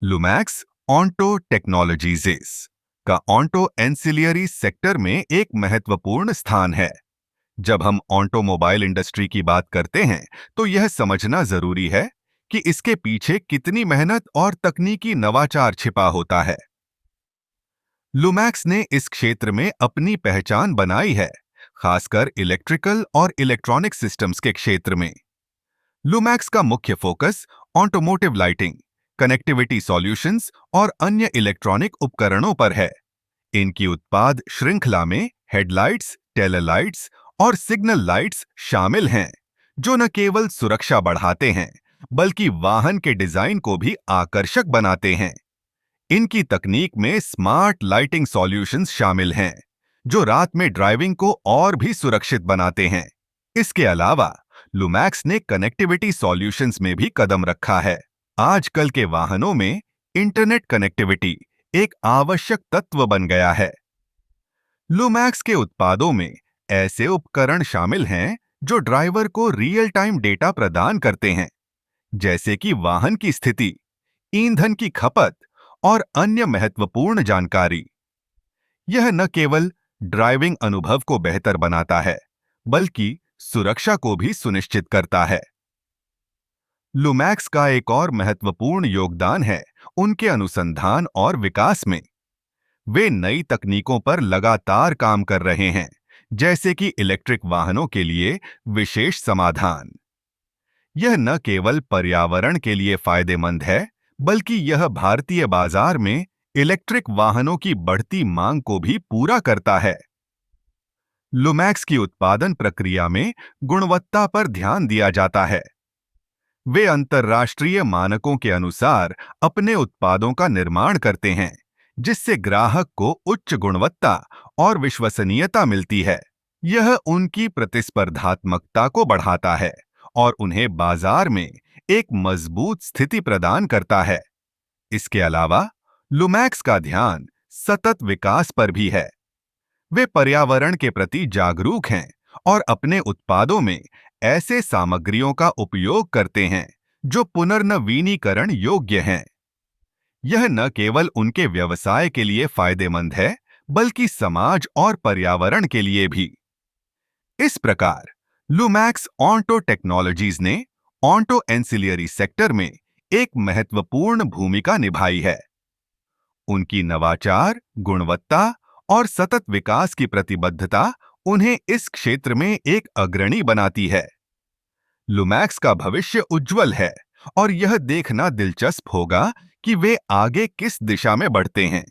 Lumax onto technologies का onto ancillary sector में एक महत्वपूर्ण स्थान है। जब हम ऑटोमोबाइल इंडस्ट्री की बात करते हैं तो यह समझना जरूरी है कि इसके पीछे कितनी मेहनत और तकनीकी नवाचार छिपा होता है। लुमैक्स ने इस क्षेत्र में अपनी पहचान बनाई है, खासकर इलेक्ट्रिकल और इलेक्ट्रॉनिक सिस्टम्स के क्षेत्र में। लुमैक्स का मुख्य focus automotive lighting, connectivity solutions और अन्य इलेक्ट्रॉनिक उपकरणों पर है। इनकी उत्पाद श्रृंखला में हेडलाइट्स, टेल लाइट्स और सिग्नल लाइट्स शामिल हैं, जो न केवल सुरक्षा बढ़ाते हैं बल्कि वाहन के डिजाइन को भी आकर्षक बनाते हैं। इनकी तकनीक में स्मार्ट लाइटिंग सॉल्यूशंस शामिल हैं, जो रात में ड्राइविंग को और भी सुरक्षित बनाते हैं। इसके अलावा लुमैक्स ने कनेक्टिविटी सॉल्यूशंस में भी कदम रखा है। आजकल के वाहनों में इंटरनेट कनेक्टिविटी एक आवश्यक तत्व बन गया है। लुमैक्स के उत्पादों में ऐसे उपकरण शामिल हैं जो ड्राइवर को रियल टाइम डेटा प्रदान करते हैं, जैसे कि वाहन की स्थिति, ईंधन की खपत और अन्य महत्वपूर्ण जानकारी। यह न केवल ड्राइविंग अनुभव को बेहतर बनाता है बल्कि सुरक्षा को भी सुनिश्चित करता है। लुमैक्स का एक और महत्वपूर्ण योगदान है उनके अनुसंधान और विकास में। वे नई तकनीकों पर लगातार काम कर रहे हैं, जैसे कि इलेक्ट्रिक वाहनों के लिए विशेष समाधान। यह न केवल पर्यावरण के लिए फायदेमंद है बल्कि यह भारतीय बाजार में इलेक्ट्रिक वाहनों की बढ़ती मांग को भी पूरा करता है। लुमैक्स की उत्पादन प्रक्रिया में गुणवत्ता पर ध्यान दिया जाता है। वे अंतर्राष्ट्रीय मानकों के अनुसार अपने उत्पादों का निर्माण करते हैं, जिससे ग्राहक को उच्च गुणवत्ता और विश्वसनीयता मिलती है। यह उनकी प्रतिस्पर्धात्मकता को बढ़ाता है और उन्हें बाजार में एक मजबूत स्थिति प्रदान करता है। इसके अलावा लुमैक्स का ध्यान सतत विकास पर भी है। वे पर्यावरण के प्रति जागरूक हैं और अपने उत्पादों में ऐसे सामग्रियों का उपयोग करते हैं जो पुनर्नवीनीकरण योग्य हैं। यह न केवल उनके व्यवसाय के लिए फायदेमंद है बल्कि समाज और पर्यावरण के लिए भी। इस प्रकार लुमैक्स ऑन्टो टेक्नोलॉजीज ने ऑन्टो एंसिलियरी सेक्टर में एक महत्वपूर्ण भूमिका निभाई है। उनकी नवाचार, गुणवत्ता और सतत विकास की प्रतिबद्धता उन्हें इस क्षेत्र में एक अग्रणी बनाती है। लुमैक्स का भविष्य उज्जवल है और यह देखना दिलचस्प होगा कि वे आगे किस दिशा में बढ़ते हैं।